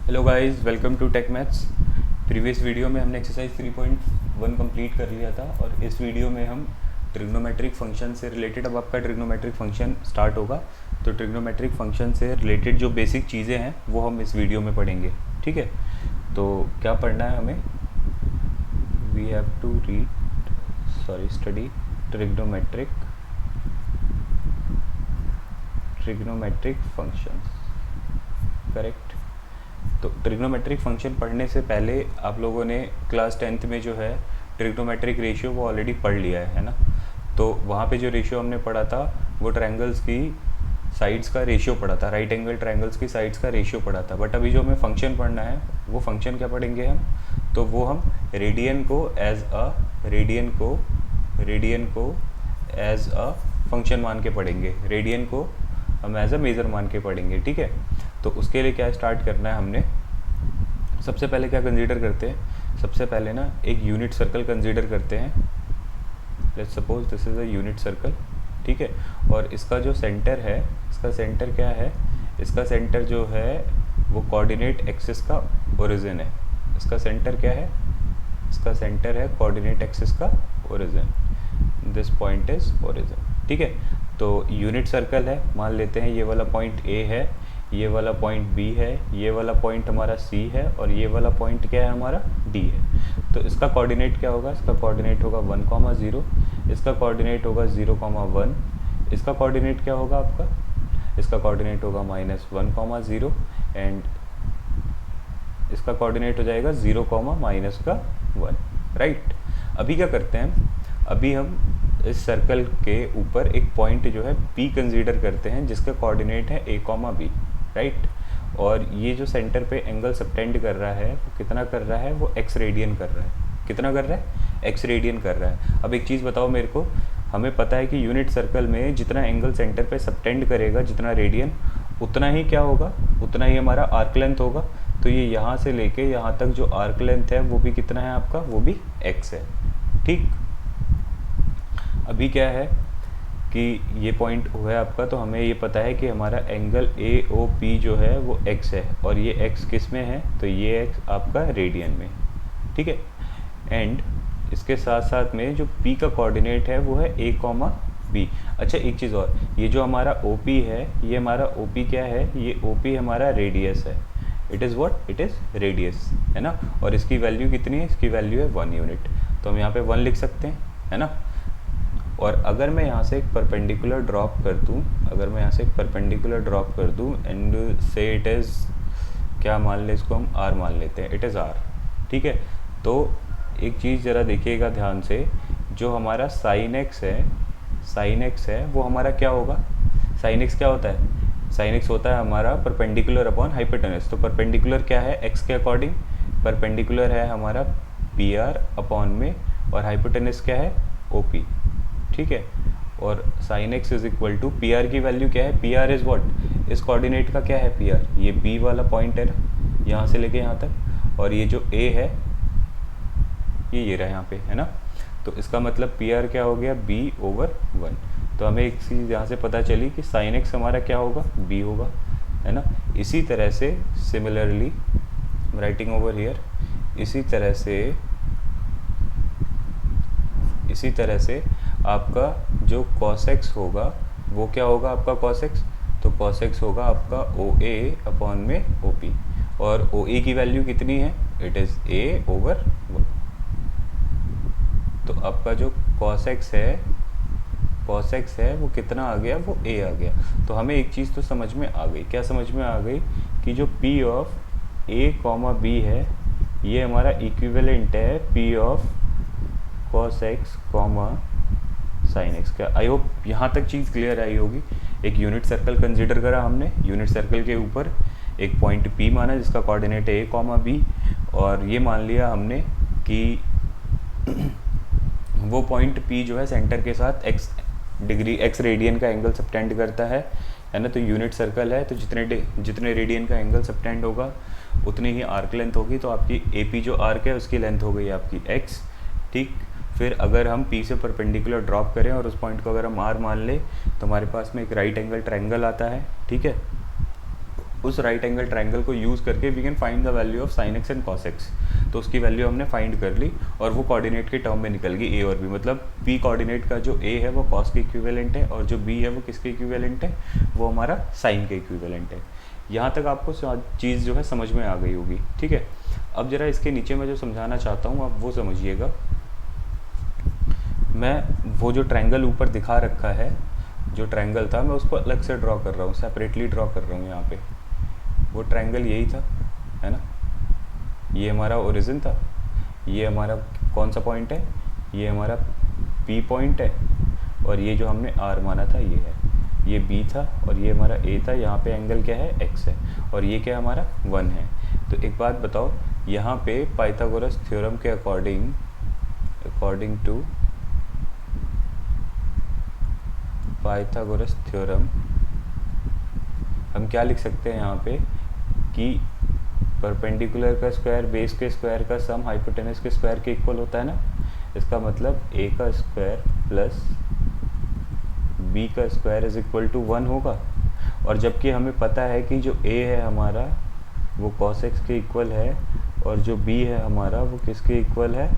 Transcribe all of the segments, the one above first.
Hello guys, welcome to tech maths. Previous video में हमने exercise 3.1 complete कर लिया था और इस वीडियो में हम ट्रिग्नोमेट्रिक फंक्शन से रिलेटेड, अब आपका ट्रिग्नोमेट्रिक फंक्शन स्टार्ट होगा, तो ट्रिग्नोमेट्रिक फंक्शन से रिलेटेड जो बेसिक चीज़ें हैं वो हम इस वीडियो में पढ़ेंगे। ठीक है, तो क्या पढ़ना है हमें? We have to study trigonometric functions. Correct. तो ट्रिग्नोमेट्रिक फंक्शन पढ़ने से पहले आप लोगों ने क्लास 10th में जो है ट्रिग्नोमेट्रिक रेशियो वो ऑलरेडी पढ़ लिया है ना। तो वहाँ पे जो रेशियो हमने पढ़ा था वो ट्रायंगल्स की साइड्स का रेशियो पढ़ा था, राइट एंगल ट्रायंगल्स की साइड्स का रेशियो पढ़ा था। बट अभी जो हमें फंक्शन पढ़ना है वो फंक्शन क्या पढ़ेंगे हम? तो वो हम रेडियन को एज अ फंक्शन मान के पढ़ेंगे, रेडियन को हम एज अ मेज़र मान के पढ़ेंगे। ठीक है, तो उसके लिए क्या स्टार्ट करना है हमने? सबसे पहले क्या कंसीडर करते हैं? सबसे पहले ना एक यूनिट सर्कल कंसीडर करते हैं। Let's suppose this is a unit circle. ठीक है, और इसका जो सेंटर है, इसका सेंटर क्या है? इसका सेंटर जो है वो कोऑर्डिनेट एक्सिस का ओरिजिन है। इसका सेंटर क्या है? इसका सेंटर है कोऑर्डिनेट एक्सिस का origin. This point is origin. ठीक है, तो यूनिट सर्कल है, मान लेते हैं ये वाला पॉइंट ए है, ये वाला पॉइंट बी है, ये वाला पॉइंट हमारा सी है और ये वाला पॉइंट क्या है हमारा? डी है। तो इसका कोऑर्डिनेट क्या होगा? इसका कोऑर्डिनेट होगा 1,0, इसका कोऑर्डिनेट होगा 0,1, इसका कोऑर्डिनेट क्या होगा आपका? इसका कोऑर्डिनेट होगा -1,0 एंड इसका कोऑर्डिनेट हो जाएगा 0, -1। राइट। अभी क्या करते हैं? अभी हम इस सर्कल के ऊपर एक पॉइंट जो है P कंसीडर करते हैं जिसका कोऑर्डिनेट है A, B। राइट। और ये जो सेंटर पे एंगल सबटेंड कर रहा है वो कितना कर रहा है? वो x रेडियन कर रहा है। कितना कर रहा है? x रेडियन कर रहा है। अब एक चीज़ बताओ मेरे को, हमें पता है कि यूनिट सर्कल में जितना एंगल सेंटर पे सबटेंड करेगा, जितना रेडियन, उतना ही क्या होगा? उतना ही हमारा आर्क लेंथ होगा। तो ये यहाँ से लेके यहाँ तक जो आर्क लेंथ है वो भी कितना है आपका? वो भी x है। ठीक। अभी क्या है कि ये पॉइंट हुआ है आपका, तो हमें ये पता है कि हमारा एंगल AOP जो है वो x है और ये x किस में है? तो ये x आपका रेडियन में। ठीक है, एंड इसके साथ साथ में जो P का कोऑर्डिनेट है वो है A, B। अच्छा एक चीज़ और, ये जो हमारा OP है, ये हमारा OP क्या है? ये OP हमारा रेडियस है। It is what? It is radius, है ना। और इसकी वैल्यू कितनी है? इसकी वैल्यू है 1 यूनिट। तो हम यहाँ पे 1 लिख सकते हैं, है ना। और अगर मैं यहाँ से एक परपेंडिकुलर ड्रॉप कर दूँ, अगर मैं यहाँ से एक परपेंडिकुलर ड्रॉप कर दूँ एंड से इट इज़ क्या मान लें इसको? हम R मान लेते हैं। It is R। ठीक है, तो एक चीज़ ज़रा देखिएगा ध्यान से, जो हमारा साइन एक्स है वो हमारा क्या होगा? साइन एक्स क्या होता है? साइन एक्स होता है हमारा परपेंडिकुलर अपॉन हाइपोटेनस। तो परपेंडिकुलर क्या है एक्स के अकॉर्डिंग? परपेंडिकुलर है हमारा PR अपॉन में, और हाइपोटेनस क्या है? OP। ठीक है, और sine x is equal to PR की वैल्यू क्या है? PR is what? इस कोऑर्डिनेट का क्या है? PR, ये B वाला पॉइंट है ना, यहाँ से लेके यहाँ तक, और ये जो A है ये रहा यहाँ पे, है ना। तो इसका मतलब PR क्या हो गया? B/1। तो हमें एक चीज़ यहाँ से पता चली कि साइन एक्स हमारा क्या होगा? B होगा, है ना। इसी तरह से सिमिलरली राइटिंग ओवर हियर, इसी तरह से आपका जो cos x होगा वो क्या होगा आपका? cos x, तो cos x होगा आपका OA अपॉन में OP, और OA की वैल्यू कितनी है? It is A/1। तो आपका जो cos x है वो कितना आ गया? वो A आ गया। तो हमें एक चीज़ तो समझ में आ गई। क्या समझ में आ गई? कि जो P ऑफ A, B है ये हमारा इक्विवेलेंट है P of cos x, sin x का। आई होप यहाँ तक चीज़ क्लियर आई होगी। एक यूनिट सर्कल कंसीडर करा हमने, यूनिट सर्कल के ऊपर एक पॉइंट P माना जिसका कोऑर्डिनेट है A, B, और ये मान लिया हमने कि वो पॉइंट P जो है सेंटर के साथ x रेडियन का एंगल सबटेंड करता है ना। तो यूनिट सर्कल है, तो जितने रेडियन का एंगल सबटेंड होगा उतनी ही आर्क लेंथ होगी। तो आपकी AP जो आर्क है उसकी लेंथ हो गई आपकी x। ठीक। फिर अगर हम P से परपेंडिकुलर ड्रॉप करें और उस पॉइंट को अगर हम R मान लें तो हमारे पास में एक राइट एंगल ट्रायंगल आता है। ठीक है, उस राइट एंगल ट्रायंगल को यूज़ करके we can find the value of sine x and cos x. तो उसकी वैल्यू हमने फाइंड कर ली और वो कोऑर्डिनेट के टर्म में निकल गई ए और बी। मतलब पी कोऑर्डिनेट का जो ए है वो कॉस के इक्विवेलेंट है और जो बी है वो किसके इक्विवेलेंट है, वो हमारा साइन के इक्विवेलेंट है। यहाँ तक आपको चीज़ जो है समझ में आ गई होगी, ठीक है। अब जरा इसके नीचे मैं जो समझाना चाहता हूँ आप वो समझिएगा। मैं वो जो ट्रायंगल ऊपर दिखा रखा है, जो ट्रायंगल था मैं उसको अलग से ड्रॉ कर रहा हूँ, सेपरेटली ड्रॉ कर रहा हूँ यहाँ पे। वो ट्रायंगल यही था, है ना, ये हमारा ओरिजिन था, ये हमारा कौन सा पॉइंट है, ये हमारा पी पॉइंट है और ये जो हमने आर माना था ये है, ये बी था और ये हमारा ए था। यहाँ पे एंगल क्या है, एक्स है और ये क्या हमारा 1 है। तो एक बात बताओ, यहाँ पे पाइथागोरस थ्योरम के अकॉर्डिंग टू पाइथागोरस थ्योरम हम क्या लिख सकते हैं यहाँ पे कि परपेंडिकुलर का स्क्वायर बेस के स्क्वायर का सम हाइपोटेनस के स्क्वायर के इक्वल होता है ना। इसका मतलब a का स्क्वायर प्लस b का स्क्वायर इज इक्वल टू 1 होगा। और जबकि हमें पता है कि जो a है हमारा वो cos x के इक्वल है और जो b है हमारा वो किसके इक्वल है,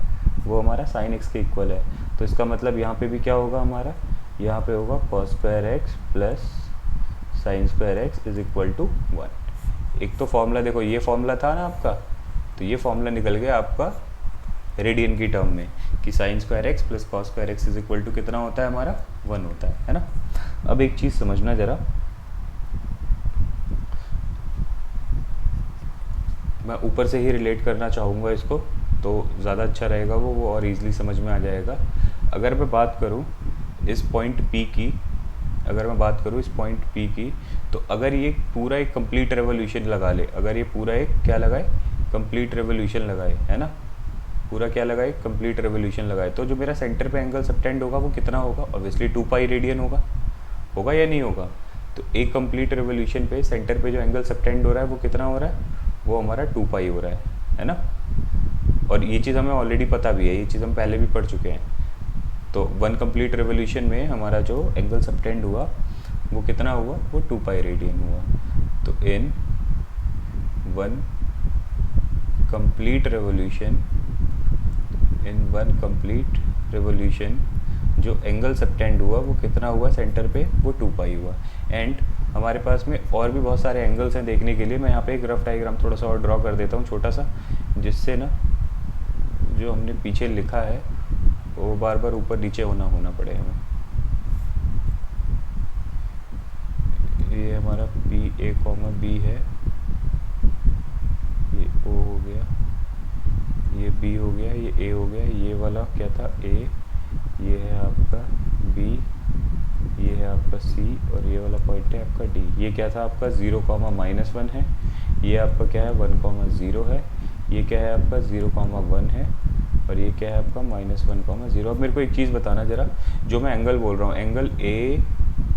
वो हमारा sin x के इक्वल है। तो इसका मतलब यहाँ पे भी क्या होगा हमारा, यहाँ पे होगा cos square x plus sin square x is equal to 1। एक तो फॉर्मूला देखो, ये फॉर्मूला था ना आपका, तो ये फॉर्मूला निकल गया आपका रेडियन की टर्म में कि sine square x plus cos square x is equal to कितना होता है हमारा, 1 होता है ना। अब एक चीज़ समझना जरा, मैं ऊपर से ही रिलेट करना चाहूँगा इसको तो ज़्यादा अच्छा रहेगा, वो और ईजिली समझ में आ जाएगा। अगर मैं बात करूँ इस पॉइंट P की, अगर मैं बात करूँ इस पॉइंट P की, तो अगर ये पूरा एक कंप्लीट रेवोल्यूशन लगा ले, अगर ये पूरा एक क्या लगाए, कंप्लीट रेवोल्यूशन लगाए, है ना, पूरा क्या लगाए, कंप्लीट रेवोल्यूशन लगाए, तो जो मेरा सेंटर पे एंगल सबटेंड होगा वो कितना होगा, ऑब्वियसली 2 पाई रेडियन होगा या नहीं होगा। तो एक कंप्लीट रेवोल्यूशन पे सेंटर पे जो एंगल सबटेंड हो रहा है वो कितना हो रहा है, वो हमारा 2 पाई हो रहा है ना। और ये चीज़ हमें ऑलरेडी पता भी है, ये चीज़ हम पहले भी पढ़ चुके हैं। तो 1 कंप्लीट रेवोल्यूशन में हमारा जो एंगल सबटेंड हुआ वो कितना हुआ, वो 2 पाई रेडियन हुआ। तो इन 1 कंप्लीट रेवोल्यूशन जो एंगल सबटेंड हुआ वो कितना हुआ सेंटर पे, वो 2 पाई हुआ। एंड हमारे पास में और भी बहुत सारे एंगल्स हैं देखने के लिए। मैं यहाँ पे एक रफ डायग्राम थोड़ा सा और ड्रॉ कर देता हूँ छोटा सा, जिससे ना जो हमने पीछे लिखा है वो बार बार ऊपर नीचे होना पड़े हमें। ये हमारा पी ए कॉमा बी है, ये ओ हो गया, ये बी हो गया, ये ए हो गया, ये वाला क्या था ए, ये है आपका बी, ये है आपका सी और ये वाला पॉइंट है आपका डी। ये क्या था आपका 0,-1 है, ये आपका क्या है 1,0 है, ये क्या है आपका 0,1 है और ये क्या है आपका -1,0। अब मेरे को एक चीज़ बताना ज़रा, जो मैं एंगल बोल रहा हूँ, एंगल ए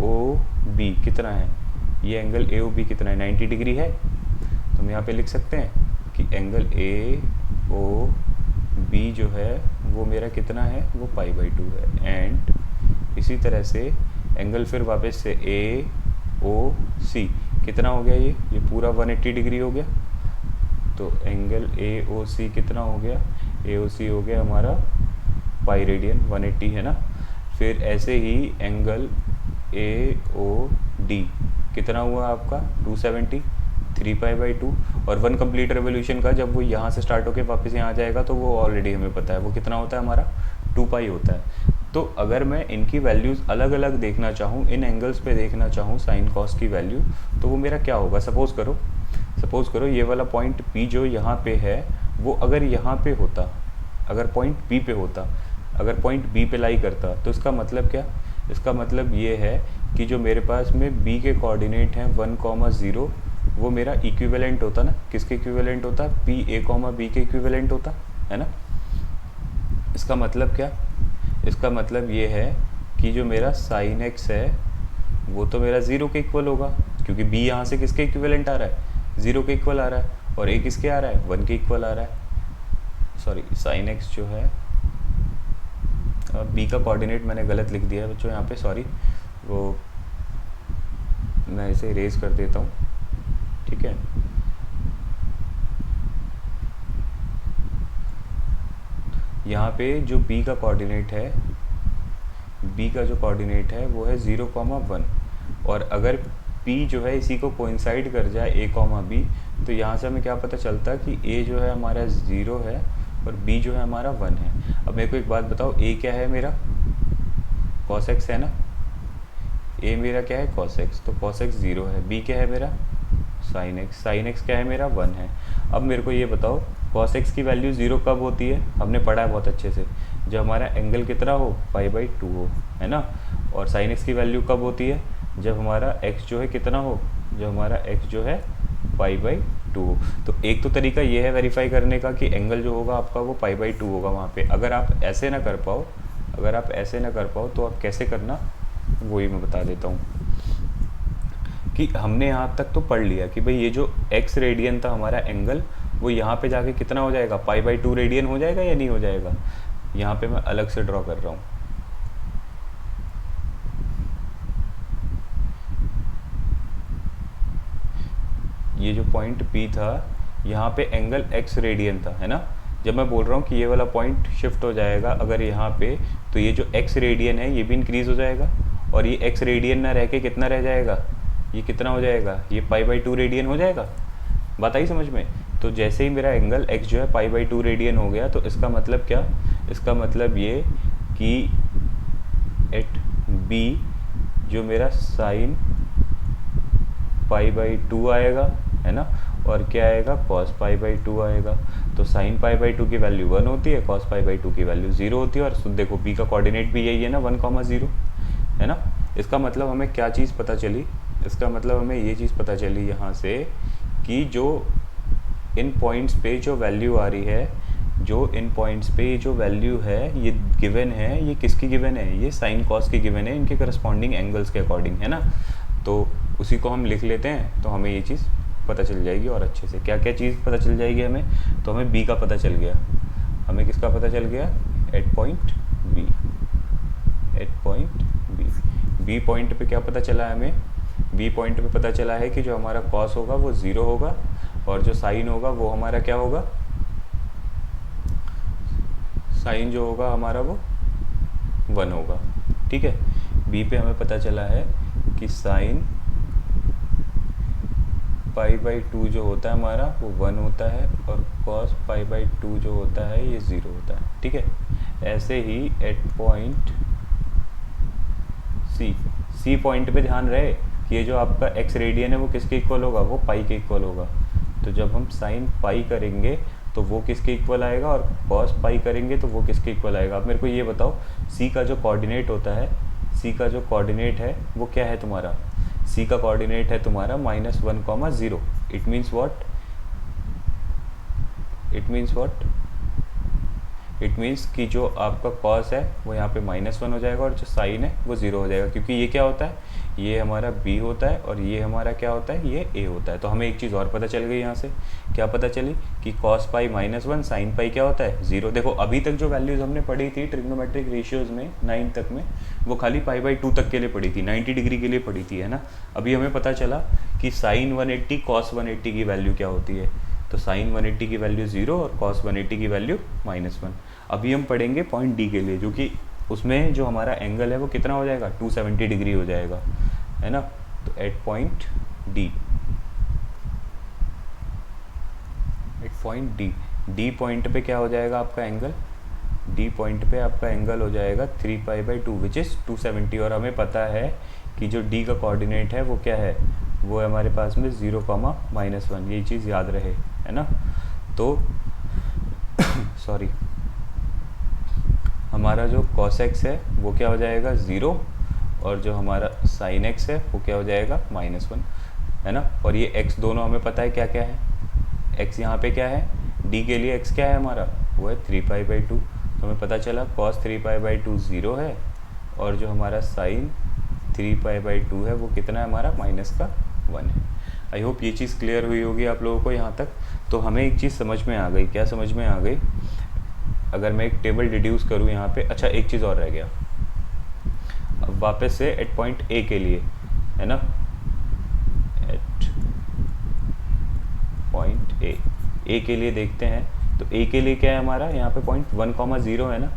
ओ बी कितना है, ये एंगल ए ओ बी कितना है, 90 डिग्री है। तो हम यहाँ पे लिख सकते हैं कि एंगल ए ओ बी जो है वो मेरा कितना है, वो π/2 है। एंड इसी तरह से एंगल फिर वापस से ए ओ सी कितना हो गया, ये पूरा 180 डिग्री हो गया। तो एंगल ए ओ सी कितना हो गया, ए ओ सी हो गया हमारा पाई रेडियन 180, है ना। फिर ऐसे ही एंगल ए ओ डी कितना हुआ आपका 270, 3π/2। और 1 कंप्लीट रेवोल्यूशन का जब वो यहाँ से स्टार्ट होकर वापस यहाँ आ जाएगा तो वो ऑलरेडी हमें पता है वो कितना होता है हमारा 2 पाई होता है। तो अगर मैं इनकी वैल्यूज़ अलग अलग देखना चाहूँ, इन एंगल्स पे देखना चाहूँ साइन कॉस की वैल्यू, तो वो मेरा क्या होगा, सपोज़ करो ये वाला पॉइंट P जो यहाँ पे है वो अगर यहाँ पे होता, अगर पॉइंट P पे होता, अगर पॉइंट B पे लाई करता, तो इसका मतलब क्या, इसका मतलब ये है कि जो मेरे पास में B के कोऑर्डिनेट हैं 1,0 वो मेरा इक्विवेलेंट होता ना, किसके इक्विवेलेंट होता, P A, B के इक्विवेलेंट होता है ना। इसका मतलब क्या, इसका मतलब ये है कि जो मेरा साइन एक्स है वो तो मेरा 0 के इक्वल होगा, क्योंकि B यहाँ से किसके इक्विवेलेंट आ रहा है, 0 के इक्वल आ रहा है, और A किसके आ रहा है, 1 के इक्वल आ रहा है। सॉरी, साइन एक्स जो है B का कोऑर्डिनेट मैंने गलत लिख दिया है बच्चों यहाँ पे, सॉरी, वो मैं इसे इरेज कर देता हूँ। ठीक है। यहाँ पे जो b का कोऑर्डिनेट है, b का जो कोऑर्डिनेट है वो है 0,1, और अगर p जो है इसी को कोइंसाइड कर जाए a, b, तो यहाँ से हमें क्या पता चलता है कि a जो है हमारा 0 है और b जो है हमारा 1 है। अब मेरे को एक बात बताओ, a क्या है मेरा, cos x है ना, a मेरा क्या है cos x, तो cos x 0 है। b क्या है मेरा sin x क्या है मेरा 1 है। अब मेरे को ये बताओ cos x की वैल्यू 0 कब होती है, हमने पढ़ा है बहुत अच्छे से, जब हमारा एंगल कितना हो, π/2 हो, है ना। और sin x की वैल्यू कब होती है, जब हमारा x जो है कितना हो, जब हमारा x जो है π/2 हो। तो एक तो तरीका ये है वेरीफाई करने का कि एंगल जो होगा आपका वो π/2 होगा वहाँ पे। अगर आप ऐसे ना कर पाओ, तो आप कैसे करना वही मैं बता देता हूँ। कि हमने यहाँ तक तो पढ़ लिया कि भाई ये जो x रेडियन था हमारा एंगल, वो यहाँ पे जाके कितना हो जाएगा, π/2 रेडियन हो जाएगा या नहीं हो जाएगा। यहाँ पे मैं अलग से ड्रॉ कर रहा हूँ। ये जो पॉइंट P था, यहाँ पे एंगल x रेडियन था, है ना। जब मैं बोल रहा हूँ कि ये वाला पॉइंट शिफ्ट हो जाएगा अगर यहाँ पे, तो ये जो x रेडियन है ये भी इंक्रीज हो जाएगा, और ये x रेडियन ना रह के कितना रह जाएगा, ये कितना हो जाएगा, ये π/2 रेडियन हो जाएगा। बात आई समझ में। तो जैसे ही मेरा एंगल x जो है π/2 रेडियन हो गया, तो इसका मतलब क्या, इसका मतलब ये कि एट b जो मेरा sin π/2 आएगा, है ना, और क्या आएगा, cos π/2 आएगा। तो sin π/2 की वैल्यू 1 होती है, cos π/2 की वैल्यू 0 होती है। और देखो b का कोऑर्डिनेट भी यही है ना, 1,0, है ना। इसका मतलब हमें क्या चीज़ पता चली, इसका मतलब हमें ये चीज़ पता चली यहाँ से कि जो इन पॉइंट्स पे जो वैल्यू आ रही है, जो इन पॉइंट्स पे जो वैल्यू है ये गिवन है, ये किसकी गिवन है, ये साइन कॉस की गिवन है, इनके करस्पॉन्डिंग एंगल्स के अकॉर्डिंग, है ना। तो उसी को हम लिख लेते हैं, तो हमें ये चीज़ पता चल जाएगी। और अच्छे से क्या क्या चीज़ पता चल जाएगी हमें, तो हमें बी का पता चल गया, हमें किसका पता चल गया, at point B, B point पे क्या पता चला है हमें, बी पॉइंट पे पता चला है कि जो हमारा कॉस होगा वो 0 होगा, और जो साइन होगा वो हमारा क्या होगा, साइन जो होगा हमारा वो 1 होगा। ठीक है, बी पे हमें पता चला है कि साइन π/2 जो होता है हमारा वो 1 होता है, और cos π/2 जो होता है ये 0 होता है। ठीक है, ऐसे ही एट पॉइंट सी पॉइंट पे ध्यान रहे कि ये जो आपका x रेडियन है वो किसके इक्वल होगा, वो पाई के इक्वल होगा। तो जब हम साइन पाई करेंगे तो वो किसके इक्वल आएगा, और कॉस पाई करेंगे तो वो किसके इक्वल आएगा। अब मेरे को ये बताओ, सी का जो कोऑर्डिनेट होता है, सी का जो कोऑर्डिनेट है वो क्या है तुम्हारा, सी का कोऑर्डिनेट है तुम्हारा -1,0। It means what, it means कि जो आपका कॉस है वो यहाँ पे -1 हो जाएगा, और जो साइन है वो 0 हो जाएगा, क्योंकि ये क्या होता है, ये हमारा b होता है, और ये हमारा क्या होता है, ये a होता है। तो हमें एक चीज़ और पता चल गई यहाँ से, क्या पता चली कि cos पाई -1 sin पाई क्या होता है, 0। देखो अभी तक जो वैल्यूज़ हमने पढ़ी थी ट्रिग्नोमेट्रिक रेशियोज़ में 9 तक में, वो खाली π/2 तक के लिए पढ़ी थी, 90 डिग्री के लिए पढ़ी थी, है ना। अभी हमें पता चला कि sin 180 cos 180 की वैल्यू क्या होती है। तो sin 180 की वैल्यू 0 और cos 180 की वैल्यू -1। अभी हम पढ़ेंगे पॉइंट डी के लिए, जो कि उसमें जो हमारा एंगल है वो कितना हो जाएगा, 270 डिग्री हो जाएगा, है ना। तो एट पॉइंट डी पॉइंट पे क्या हो जाएगा आपका एंगल, डी पॉइंट पे आपका एंगल हो जाएगा 3π/2 विच इज़ 270। और हमें पता है कि जो डी का कोऑर्डिनेट है वो क्या है, वो है हमारे पास में 0, -1। ये चीज़ याद रहे, है ना। तो सॉरी, हमारा जो cos x है वो क्या हो जाएगा 0, और जो हमारा sin x है वो क्या हो जाएगा -1, है ना। और ये x दोनों हमें पता है क्या क्या है, x यहाँ पे क्या है, d के लिए x क्या है हमारा, वो है 3π/2। तो हमें पता चला cos 3π/2 0 है, और जो हमारा sin 3π/2 है वो कितना है हमारा, -1 है। आई होप ये चीज़ क्लियर हुई होगी आप लोगों को यहाँ तक। तो हमें एक चीज़ समझ में आ गई, क्या समझ में आ गई, अगर मैं एक टेबल डिड्यूस करूँ यहाँ पे, अच्छा एक चीज़ और रह गया, अब वापस से एट पॉइंट ए के लिए, है ना, एट पॉइंट ए के लिए देखते हैं। तो ए के लिए क्या है हमारा, यहाँ पे पॉइंट 1,0 है ना,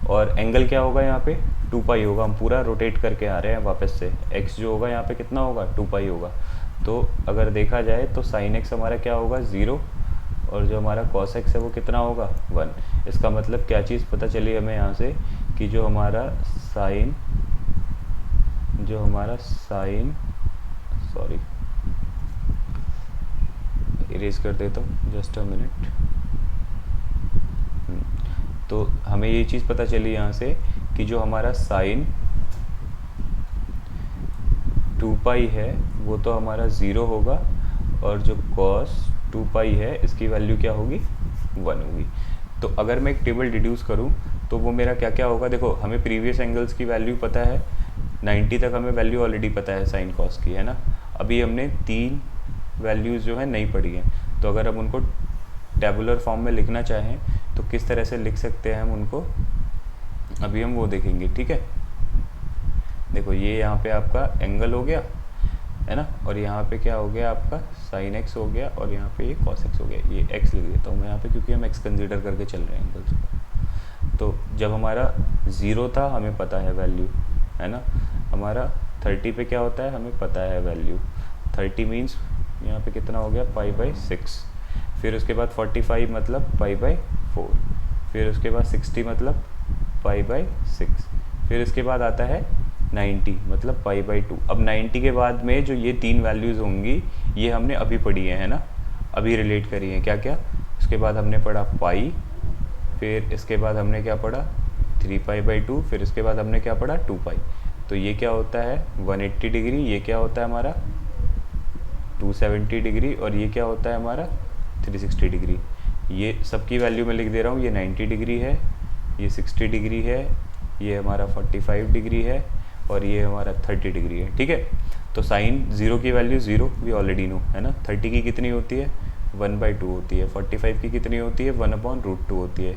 और एंगल क्या होगा यहाँ पे 2 पाई होगा। हम पूरा रोटेट करके आ रहे हैं वापस से, एक्स जो होगा यहाँ पे कितना होगा 2 पाई होगा। तो अगर देखा जाए तो साइन एक्स हमारा क्या होगा 0, और जो हमारा कॉस एक्स है वो कितना होगा 1। इसका मतलब क्या चीज़ पता चली हमें यहाँ से, कि जो हमारा साइन सॉरी इरेज कर देता हूँ, जस्ट अ मिनट। तो हमें ये चीज़ पता चली यहाँ से कि जो हमारा साइन 2 पाई है वो तो हमारा 0 होगा, और जो कॉस 2 पाई है इसकी वैल्यू क्या होगी 1 होगी। तो अगर मैं एक टेबल डिड्यूस करूँ तो वो मेरा क्या क्या होगा, देखो हमें प्रीवियस एंगल्स की वैल्यू पता है, 90 तक हमें वैल्यू ऑलरेडी पता है साइन कॉस की, है ना। अभी हमने 3 वैल्यूज़ जो है नहीं पढ़ी हैं, तो अगर हम उनको टेबुलर फॉर्म में लिखना चाहें तो किस तरह से लिख सकते हैं हम उनको, अभी हम वो देखेंगे, ठीक है। देखो ये यहाँ पे आपका एंगल हो गया, है ना, और यहाँ पे क्या हो गया आपका साइन एक्स हो गया, और यहाँ पे ये कॉस एक्स हो गया। ये एक्स लिख देता हूँ मैं यहाँ पे, क्योंकि हम एक्स कंसीडर करके चल रहे हैं एंगल्स को। तो जब हमारा 0 था हमें पता है वैल्यू, है ना, हमारा 30 पे क्या होता है हमें पता है वैल्यू, 30 मीन्स यहाँ पे कितना हो गया π/6। फिर उसके बाद 45 मतलब π/4, फिर उसके बाद 60 मतलब π/6, फिर उसके बाद आता है 90 मतलब π/2। अब 90 के बाद में जो ये 3 वैल्यूज़ होंगी ये हमने अभी पढ़ी है ना, अभी रिलेट करी है क्या क्या। उसके बाद हमने पढ़ा पाई, फिर इसके बाद हमने क्या पढ़ा 3π/2, फिर इसके बाद हमने क्या पढ़ा 2 पाई। तो ये क्या होता है 180 डिग्री, ये क्या होता है हमारा 270 डिग्री, और ये क्या होता है हमारा 360 डिग्री। ये सबकी वैल्यू मैं लिख दे रहा हूँ, ये 90 डिग्री है, ये 60 डिग्री है, ये हमारा 45 डिग्री है, और ये हमारा 30 डिग्री है, ठीक है। तो साइन 0 की वैल्यू 0 वी ऑलरेडी नो, है ना। 30 की कितनी होती है 1/2 होती है, 45 की कितनी होती है 1/√2 होती है,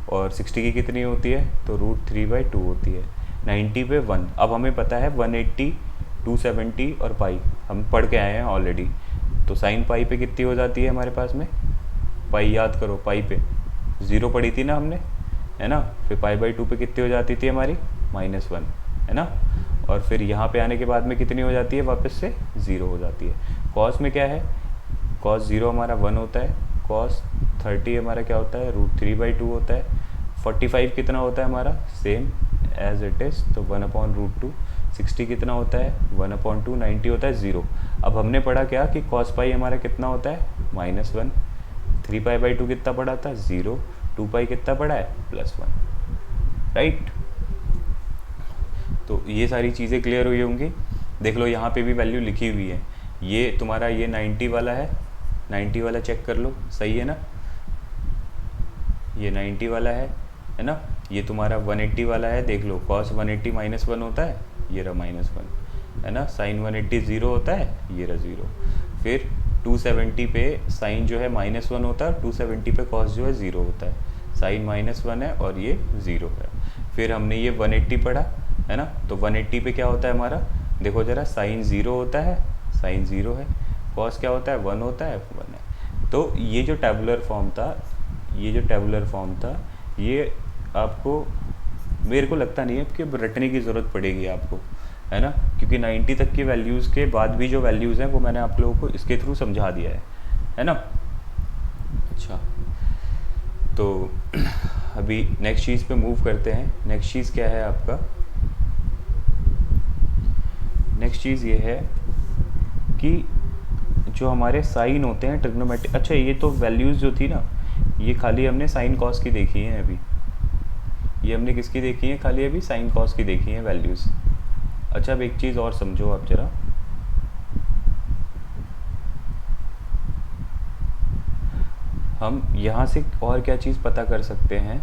और 60 की कितनी होती है तो √3/2 होती है। 90 पे 1, अब हमें पता है 180, 270 और पाई हम पढ़ के आए हैं ऑलरेडी। तो साइन पाई पे कितनी हो जाती है हमारे पास में, पाई याद करो, पाई पे 0 पढ़ी थी ना हमने, है ना। फिर π/2 पे कितनी हो जाती थी हमारी -1, है ना। और फिर यहाँ पे आने के बाद में कितनी हो जाती है वापस से 0 हो जाती है। कॉस में क्या है, कॉस 0 हमारा 1 होता है, कॉस 30 हमारा क्या होता है √3/2 होता है, 45 कितना होता है हमारा सेम एज इट इज़ तो 1/√2, 60 कितना होता है 1/2, 90 होता है 0। अब हमने पढ़ा क्या कि कॉस पाई हमारा कितना होता है -1, 3π/2 कितना पढ़ा था 0, 2 पाई कितना पढ़ा है +1, राइट। तो ये सारी चीज़ें क्लियर हुई होंगी। देख लो यहाँ पे भी वैल्यू लिखी हुई है, ये तुम्हारा ये 90 वाला है, 90 वाला चेक कर लो सही है ना, ये 90 वाला है ना। ये तुम्हारा 180 वाला है, देख लो cos 180 -1 होता है, ये रहा -1, है ना। साइन 180 0 होता है, ये रहा 0। फिर 270 पे साइन जो है -1 होता है, 270 पे cos जो है 0 होता है, साइन -1 है और ये 0 है। फिर हमने ये 180 पढ़ा, है ना। तो 180 पे क्या होता है हमारा, देखो ज़रा, साइन 0 होता है, साइन 0 है, कॉस क्या होता है 1 होता है, 1 है। तो ये जो टेबुलर फॉर्म था, ये आपको, मेरे को लगता नहीं है कि रटने की ज़रूरत पड़ेगी आपको, है ना, क्योंकि 90 तक की वैल्यूज़ के बाद भी जो वैल्यूज़ हैं वो मैंने आप लोगों को इसके थ्रू समझा दिया है ना। अच्छा, तो अभी नेक्स्ट चीज़ पे मूव करते हैं। नेक्स्ट चीज़ क्या है आपका, नेक्स्ट चीज़ ये है कि जो हमारे साइन होते हैं ट्रिग्नोमेट्रिक, अच्छा ये तो वैल्यूज़ जो थी ना, ये खाली हमने साइन कॉस की देखी हैं अभी, ये हमने किसकी देखी है, खाली अभी साइन कॉस की देखी हैं वैल्यूज़। अच्छा, अब एक चीज़ और समझो आप ज़रा, हम यहाँ से और क्या चीज़ पता कर सकते हैं,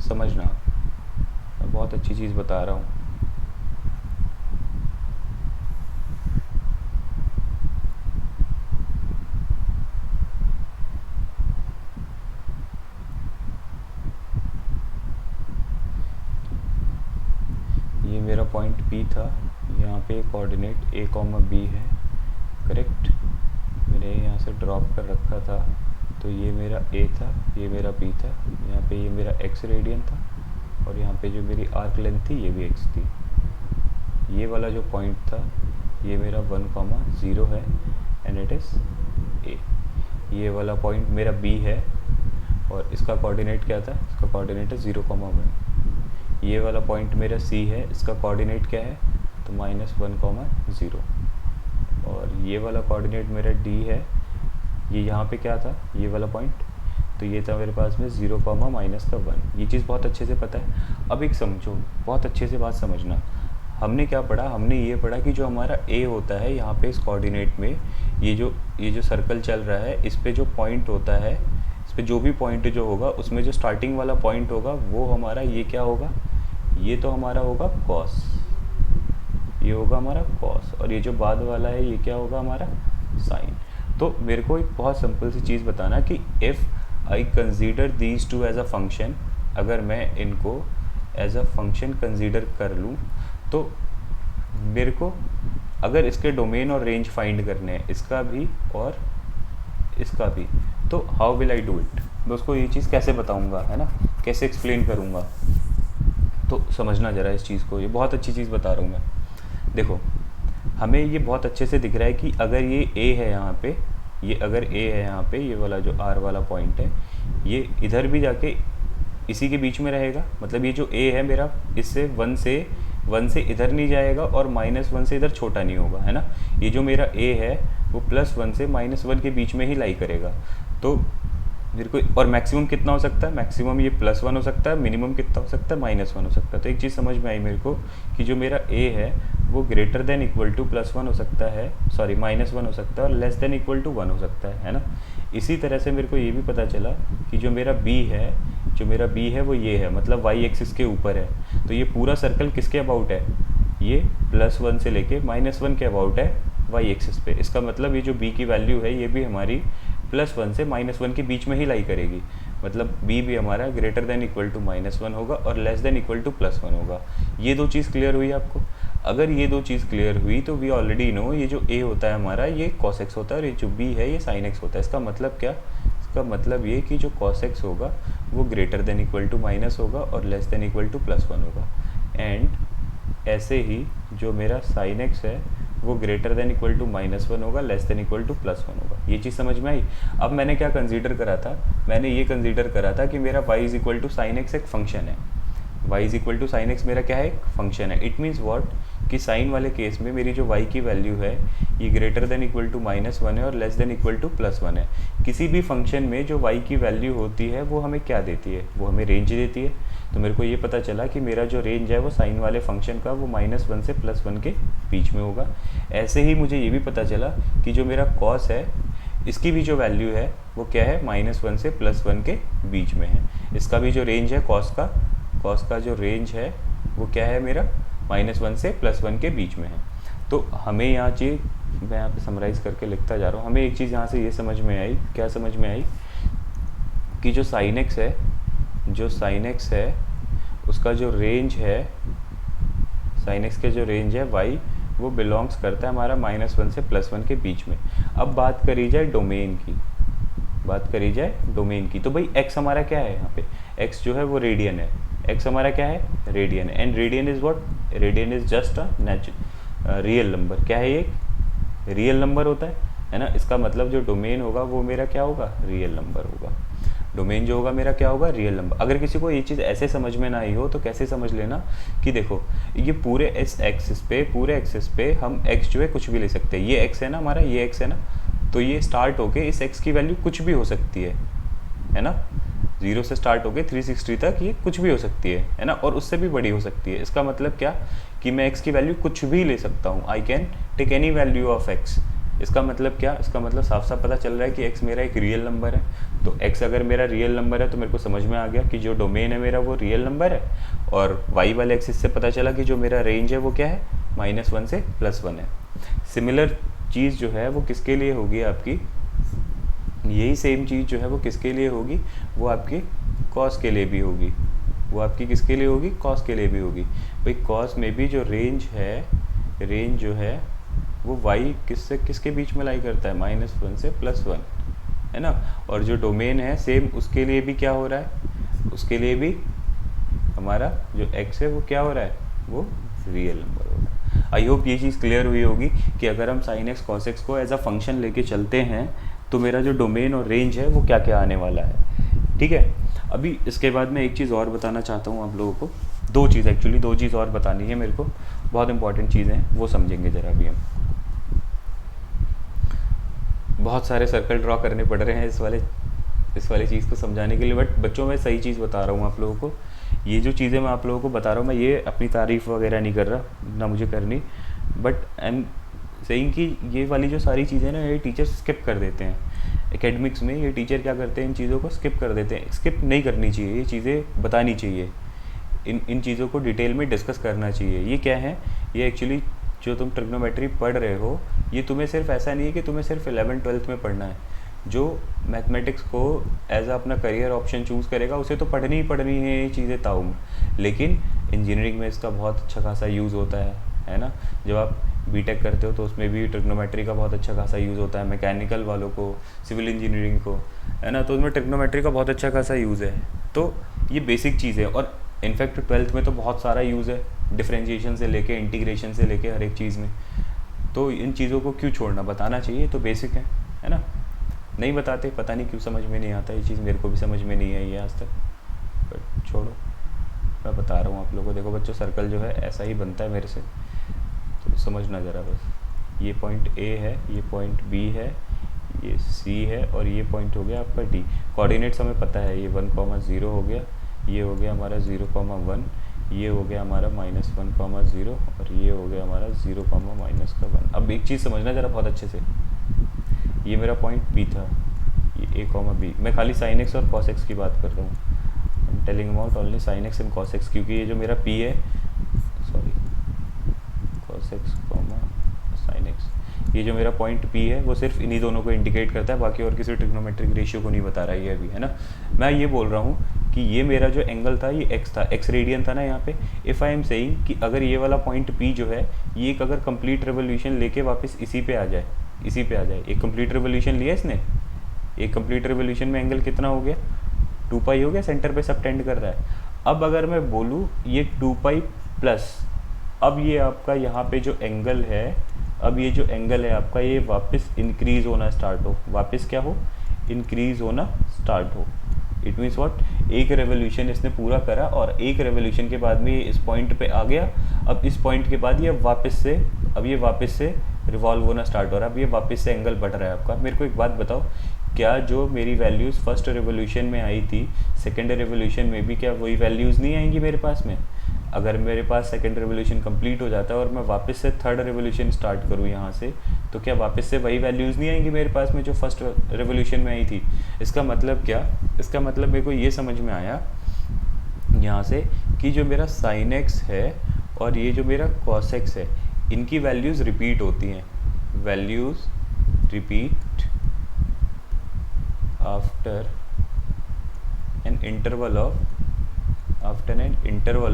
समझना, मैं बहुत अच्छी चीज़ बता रहा हूँ। ये मेरा पॉइंट P था, यहाँ पे कोऑर्डिनेट a, B है, करेक्ट। मैंने यहाँ से ड्रॉप कर रखा था, तो ये मेरा ए था, ये मेरा बी था, यहाँ पे ये मेरा एक्स रेडियन था, और यहाँ पे जो मेरी आर्क लेंथ थी ये भी एक्स थी। ये वाला जो पॉइंट था ये मेरा 1,0 है एंड इट इज़ ए। ये वाला पॉइंट मेरा बी है और इसका कोऑर्डिनेट क्या था, इसका कोऑर्डिनेट है 0,1। ये वाला पॉइंट मेरा सी है, इसका कोऑर्डिनेट क्या है, तो -1,0। और ये वाला कोऑर्डिनेट मेरा डी है, ये यहाँ पे क्या था, ये वाला पॉइंट, तो ये था मेरे पास में 0, -1। ये चीज़ बहुत अच्छे से पता है। अब एक समझो, बहुत अच्छे से बात समझना, हमने क्या पढ़ा, हमने ये पढ़ा कि जो हमारा ए होता है यहाँ पे इस कोऑर्डिनेट में, ये जो सर्कल चल रहा है, इस पे जो पॉइंट होता है, इस पे जो भी पॉइंट जो होगा उसमें जो स्टार्टिंग वाला पॉइंट होगा वो हमारा ये क्या होगा, ये तो हमारा होगा कॉस, ये होगा हमारा कॉस, और ये जो बाद वाला है ये क्या होगा हमारा साइन। तो मेरे को एक बहुत सिंपल सी चीज़ बताना कि if I consider these two as a function, अगर मैं इनको एज अ फंक्शन कंसीडर कर लूँ, तो मेरे को अगर इसके डोमेन और रेंज फाइंड करने हैं, इसका भी और इसका भी, तो how will I do it, मैं उसको ये चीज़ कैसे बताऊंगा, है ना, कैसे एक्सप्लेन करूंगा। तो समझना ज़रा इस चीज़ को, ये बहुत अच्छी चीज़ बता रहा हूँ मैं। देखो, हमें ये बहुत अच्छे से दिख रहा है कि अगर ये ए है यहाँ पे, ये अगर ए है यहाँ पे, ये वाला जो आर वाला पॉइंट है, ये इधर भी जाके इसी के बीच में रहेगा, मतलब ये जो ए है मेरा, इससे वन से इधर नहीं जाएगा और -1 से इधर छोटा नहीं होगा, है ना। ये जो मेरा ए है वो +1 से -1 के बीच में ही लाई करेगा। तो मेरे को, और मैक्सिमम कितना हो सकता है, मैक्सिमम ये +1 हो सकता है, मिनिमम कितना हो सकता है, -1 हो सकता है। तो एक चीज़ समझ में आई मेरे को कि जो मेरा ए है वो ग्रेटर देन इक्वल टू +1 हो सकता है, सॉरी -1 हो सकता है, और लेस देन इक्वल टू 1 हो सकता है ना। इसी तरह से मेरे को ये भी पता चला कि जो मेरा बी है, जो मेरा बी है वो ये है, मतलब वाई एक्सिस के ऊपर है। तो ये पूरा सर्कल किसके अबाउट है, ये +1 से लेके -1 के अबाउट है वाई एक्सिस पे। इसका मतलब ये जो बी की वैल्यू है ये भी हमारी +1 से -1 के बीच में ही लाई करेगी, मतलब बी भी हमारा ग्रेटर देन इक्वल टू -1 होगा और लेस देन इक्वल टू +1 होगा। ये दो चीज़ क्लियर हुई आपको। अगर ये दो चीज़ क्लियर हुई तो वी ऑलरेडी नो ये जो ए होता है हमारा ये cos x होता है और ये जो बी है ये sin x होता है। इसका मतलब क्या, इसका मतलब ये कि जो cos x होगा वो greater than equal to minus होगा और लेस देन इक्वल टू +1 होगा। एंड ऐसे ही जो मेरा sin x है वो ग्रेटर देन इक्वल टू -1 होगा, लेस देन इक्वल टू +1 होगा। ये चीज़ समझ में आई। अब मैंने क्या कंसीडर करा था, मैंने ये कंसीडर करा था कि मेरा y is equal to sine x एक फंक्शन है, y is equal to sine x मेरा क्या है, एक फंक्शन है। इट मीन्स व्हाट, कि साइन वाले केस में मेरी जो y की वैल्यू है ये ग्रेटर देन इक्वल टू -1 है और लेस देन इक्वल टू +1 है। किसी भी फंक्शन में जो y की वैल्यू होती है वो हमें क्या देती है, वो हमें रेंज देती है। तो मेरे को ये पता चला कि मेरा जो रेंज है वो साइन वाले फंक्शन का वो -1 से +1 के बीच में होगा। ऐसे ही मुझे ये भी पता चला कि जो मेरा कॉस है इसकी भी जो वैल्यू है वो क्या है, -1 से +1 के बीच में है। इसका भी जो रेंज है कॉस का जो रेंज है वो क्या है मेरा, -1 से +1 के बीच में है। तो हमें यहाँ चीज़, मैं यहाँ पे समराइज़ करके लिखता जा रहा हूँ, हमें एक चीज़ यहाँ से ये समझ में आई, क्या समझ में आई, कि जो sin x है, जो sin x है उसका जो रेंज है, sin x के जो रेंज है y वो बिलोंग्स करता है हमारा -1 से +1 के बीच में। अब बात करी जाए डोमेन की, तो भाई x हमारा क्या है, यहाँ पे x जो है वो रेडियन है, x हमारा क्या है, रेडियन है। And radian is what, radian is just a real number. क्या है, ये रियल नंबर होता है ना। इसका मतलब जो डोमेन होगा वो मेरा क्या होगा, रियल नंबर होगा। डोमेन जो होगा मेरा क्या होगा, रियल नंबर। अगर किसी को ये चीज़ ऐसे समझ में ना आई हो तो कैसे समझ लेना कि देखो ये पूरे इस एक्सिस पे हम x जो है कुछ भी ले सकते हैं। ये x है ना हमारा, ये x है ना, तो ये स्टार्ट होके इस x की वैल्यू कुछ भी हो सकती है ना। 0 से स्टार्ट होके 360 तक ये कुछ भी हो सकती है ना, और उससे भी बड़ी हो सकती है। इसका मतलब क्या कि मैं x की वैल्यू कुछ भी ले सकता हूँ, I can take any value of x। इसका मतलब क्या, इसका मतलब साफ साफ पता चल रहा है कि x मेरा एक रियल नंबर है। तो x अगर मेरा रियल नंबर है तो मेरे को समझ में आ गया कि जो डोमेन है मेरा वो रियल नंबर है। और y वाले एक्सिस से पता चला कि जो मेरा रेंज है वो क्या है, -1 से +1 है। सिमिलर चीज़ जो है वो किसके लिए होगी आपकी, यही सेम चीज़ जो है वो किसके लिए होगी, वो आपकी कॉस के लिए भी होगी। वो आपकी किसके लिए होगी, कॉस के लिए भी होगी। भाई कॉस में भी जो रेंज है, रेंज जो है वो y किससे किसके बीच में लाई करता है, -1 से +1, है ना। और जो डोमेन है सेम उसके लिए भी क्या हो रहा है, उसके लिए भी हमारा जो x है वो क्या हो रहा है, वो रियल नंबर हो रहा है। आई होप ये चीज़ क्लियर हुई होगी कि अगर हम sin x cos x को एज अ फंक्शन लेके चलते हैं तो मेरा जो डोमेन और रेंज है वो क्या क्या आने वाला है, ठीक है। अभी इसके बाद मैं एक चीज़ और बताना चाहता हूँ आप लोगों को, दो चीज़ और बतानी है मेरे को, बहुत इंपॉर्टेंट चीज़ें हैं, वो समझेंगे ज़रा भी हम। बहुत सारे सर्कल ड्रॉ करने पड़ रहे हैं इस वाले चीज़ को समझाने के लिए, बट बच्चों मैं सही चीज़ बता रहा हूँ आप लोगों को। ये जो चीज़ें मैं आप लोगों को बता रहा हूँ, मैं ये अपनी तारीफ़ वगैरह नहीं कर रहा, ना मुझे करनी, बट आई एम सेइंग कि ये वाली जो सारी चीज़ें ना ये टीचर स्किप कर देते हैं एकेडमिक्स में। ये टीचर क्या करते हैं, इन चीज़ों को स्किप कर देते हैं। स्किप नहीं करनी चाहिए, ये चीज़ें बतानी चाहिए, इन चीज़ों को डिटेल में डिस्कस करना चाहिए। ये क्या है, ये एक्चुअली जो तुम ट्रिग्नोमेट्री पढ़ रहे हो, ये तुम्हें सिर्फ ऐसा नहीं है कि तुम्हें सिर्फ 11th-12th में पढ़ना है। जो मैथमेटिक्स को एज अपना करियर ऑप्शन चूज़ करेगा उसे तो पढ़नी ही पढ़नी है ये चीज़ें ताउम, लेकिन इंजीनियरिंग में इसका बहुत अच्छा खासा यूज़ होता है ना। जब आप बीटेक करते हो तो उसमें भी ट्रिग्नोमेट्री का बहुत अच्छा खासा यूज़ होता है, मैकेनिकल वालों को, सिविल इंजीनियरिंग को, है ना, तो उसमें ट्रिग्नोमेट्री का बहुत अच्छा खासा यूज़ है। तो ये बेसिक चीज़ है, और इनफैक्ट 12th में तो बहुत सारा यूज़ है, डिफरेंशिएशन से लेके इंटीग्रेशन से लेके हर एक चीज़ में। तो इन चीज़ों को क्यों छोड़ना, बताना चाहिए, तो बेसिक है ना। नहीं बताते, पता नहीं क्यों समझ में नहीं आता, ये चीज़ मेरे को भी समझ में नहीं आई है आज तक, बट छोड़ो, मैं बता रहा हूँ आप लोगों को। देखो बच्चों, सर्कल जो है ऐसा ही बनता है मेरे से, तो समझना ज़रा बस। ये पॉइंट A है, ये पॉइंट B है, ये C है, और ये पॉइंट हो गया आपका D। कोऑर्डिनेट्स हमें पता है, ये 1,0 हो गया, ये हो गया हमारा 0,1, ये हो गया हमारा -1,0, और ये हो गया हमारा 0,-1। अब एक चीज़ समझना ज़रा बहुत अच्छे से, ये मेरा पॉइंट P था, ये A, B। मैं खाली sin x और cos x की बात कर रहा हूँ, I am telling about only sin x and cos x, क्योंकि ये जो मेरा P है, sorry, cos x, sin x, ये जो मेरा पॉइंट P है वो सिर्फ इन्हीं दोनों को इंडिकेट करता है, बाकी और किसी ट्रिग्नोमेट्रिक रेशियो को नहीं बता रहा है ये अभी, है ना। मैं ये बोल रहा हूँ कि ये मेरा जो एंगल था ये x था, x रेडियन था ना यहाँ पे। इफ़ आई एम सेइंग कि अगर ये वाला पॉइंट P जो है, ये एक अगर कंप्लीट रेवोल्यूशन लेके वापस इसी पे आ जाए, एक कंप्लीट रेवोल्यूशन लिया इसने, एक कंप्लीट रेवोल्यूशन में एंगल कितना हो गया, 2π हो गया, सेंटर पे सब टेंड कर रहा है। अब अगर मैं बोलूँ ये 2π प्लस, अब ये आपका यहाँ पे जो एंगल है, अब ये जो एंगल है आपका, ये वापस इंक्रीज़ होना स्टार्ट हो, वापस क्या हो, इंक्रीज़ होना स्टार्ट हो। इट मीन्स व्हाट, एक रेवोल्यूशन इसने पूरा करा और एक रेवोल्यूशन के बाद में ये इस पॉइंट पे आ गया। अब इस पॉइंट के बाद ये वापस से रिवॉल्व होना स्टार्ट हो रहा है, अब ये वापस से एंगल बढ़ रहा है आपका। मेरे को एक बात बताओ, क्या जो मेरी वैल्यूज़ फर्स्ट रेवोल्यूशन में आई थी, सेकेंड रेवोल्यूशन में भी क्या वही वैल्यूज़ नहीं आएंगी मेरे पास में? अगर मेरे पास सेकेंड रेवोल्यूशन कंप्लीट हो जाता है और मैं वापस से थर्ड रेवोल्यूशन स्टार्ट करूँ यहाँ से, तो क्या वापस से वही वैल्यूज़ नहीं आएंगी मेरे पास में जो फर्स्ट रेवोल्यूशन में आई थी? इसका मतलब क्या, इसका मतलब मेरे को ये समझ में आया यहाँ से कि जो मेरा sin x है और ये जो मेरा cos x है, इनकी वैल्यूज़ रिपीट होती हैं, values repeat after an interval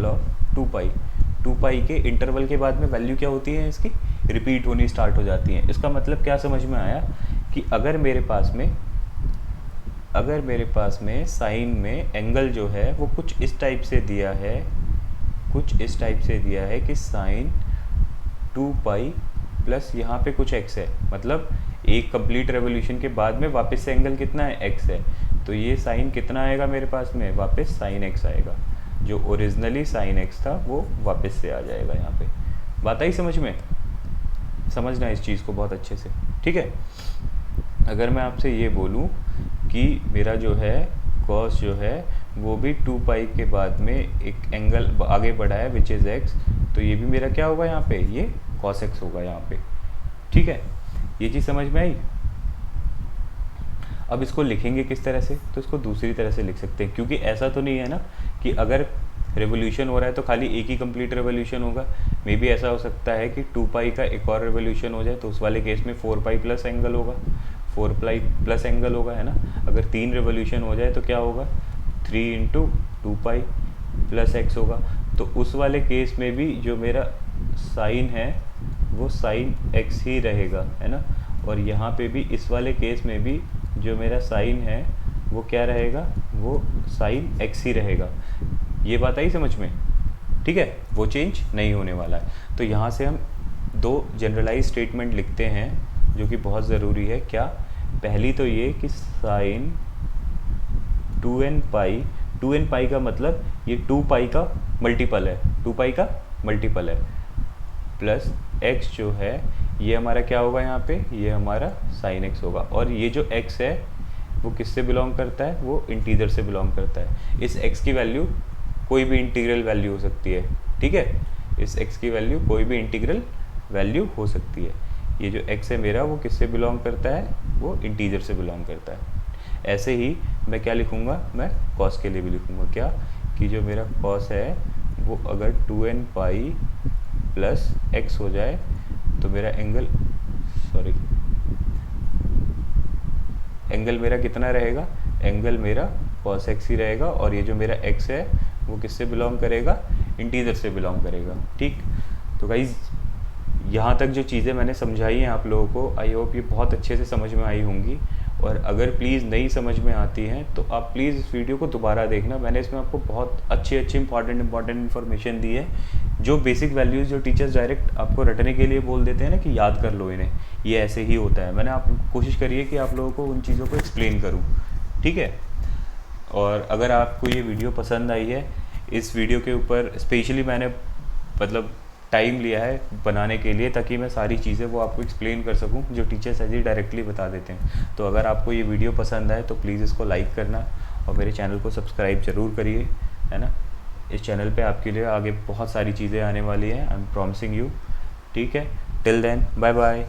of 2π के इंटरवल के बाद में वैल्यू क्या होती है इसकी, रिपीट होनी स्टार्ट हो जाती है। इसका मतलब क्या समझ में आया कि अगर मेरे पास में साइन में एंगल जो है वो कुछ इस टाइप से दिया है कि साइन 2π प्लस यहाँ पे कुछ x है, मतलब एक कंप्लीट रेवोल्यूशन के बाद में वापस से एंगल कितना है, x है, तो ये साइन कितना आएगा मेरे पास में, वापस साइन x आएगा, जो ओरिजिनली साइन x था वो वापस से आ जाएगा यहाँ पे। बात आई समझ में? समझना इस चीज़ को बहुत अच्छे से, ठीक है। अगर मैं आपसे ये बोलूँ कि मेरा जो है cos जो है वो भी 2π के बाद में एक एंगल आगे बढ़ा है विच इज़ x, तो ये भी मेरा क्या होगा यहाँ पे, ये cos x होगा यहाँ पे, ठीक है। ये चीज़ समझ में आई? अब इसको लिखेंगे किस तरह से, तो इसको दूसरी तरह से लिख सकते हैं, क्योंकि ऐसा तो नहीं है ना कि अगर रेवोल्यूशन हो रहा है तो खाली एक ही कंप्लीट रेवोल्यूशन होगा। मे बी ऐसा हो सकता है कि 2π का एक और रेवोल्यूशन हो जाए, तो उस वाले केस में 4π प्लस एंगल होगा, 4π प्लस एंगल होगा, है ना। अगर 3 रेवोल्यूशन हो जाए तो क्या होगा, 3 × 2π प्लस x होगा। तो उस वाले केस में भी जो मेरा साइन है वो साइन एक्स ही रहेगा, है ना। और यहाँ पे भी इस वाले केस में भी जो मेरा साइन है वो क्या रहेगा, वो साइन एक्स ही रहेगा। ये बात आई समझ में, ठीक है, वो चेंज नहीं होने वाला है। तो यहाँ से हम दो जनरलाइज स्टेटमेंट लिखते हैं जो कि बहुत ज़रूरी है। क्या, पहली तो ये कि साइन 2n पाई, 2n पाई का मतलब ये 2 पाई का मल्टीपल है, 2 पाई का मल्टीपल है, प्लस x जो है ये हमारा क्या होगा यहाँ पे, ये हमारा साइन x होगा। और ये जो x है वो किससे बिलोंग करता है, वो इंटीजर से बिलोंग करता है। इस x की वैल्यू कोई भी इंटीग्रल वैल्यू हो सकती है, ठीक है, इस x की वैल्यू कोई भी इंटीग्रल वैल्यू हो सकती है। ये जो x है मेरा वो किससे बिलोंग करता है, वो इंटीजर से बिलोंग करता है। ऐसे ही मैं क्या लिखूँगा, मैं कॉस के लिए भी लिखूँगा क्या, कि जो मेरा कॉस है वो अगर 2n पाई प्लस x हो जाए तो मेरा एंगल मेरा कितना रहेगा, एंगल मेरा कॉस x ही रहेगा। और ये जो मेरा x है वो किससे बिलोंग करेगा, इंटीजर से बिलोंग करेगा, ठीक। तो गाइज यहाँ तक जो चीज़ें मैंने समझाई हैं आप लोगों को, आई होप ये बहुत अच्छे से समझ में आई होंगी। और अगर प्लीज़ नहीं समझ में आती हैं तो आप प्लीज़ इस वीडियो को दोबारा देखना। मैंने इसमें आपको बहुत अच्छी इंपॉर्टेंट इन्फॉर्मेशन दी है, जो बेसिक वैल्यूज़ जो टीचर्स डायरेक्ट आपको रटने के लिए बोल देते हैं ना कि याद कर लो इन्हें, ये ऐसे ही होता है। मैंने आप कोशिश करी है कि आप लोगों को उन चीज़ों को एक्सप्लेन करूँ, ठीक है। और अगर आपको ये वीडियो पसंद आई है, इस वीडियो के ऊपर स्पेशली मैंने मतलब टाइम लिया है बनाने के लिए, ताकि मैं सारी चीज़ें वो आपको एक्सप्लेन कर सकूं जो टीचर्स ऐसे ही डायरेक्टली बता देते हैं। तो अगर आपको ये वीडियो पसंद आए तो प्लीज़ इसको लाइक करना और मेरे चैनल को सब्सक्राइब ज़रूर करिए, है ना। इस चैनल पे आपके लिए आगे बहुत सारी चीज़ें आने वाली हैं, आई एम प्रॉमिसिंग यू, ठीक है। Till then bye bye.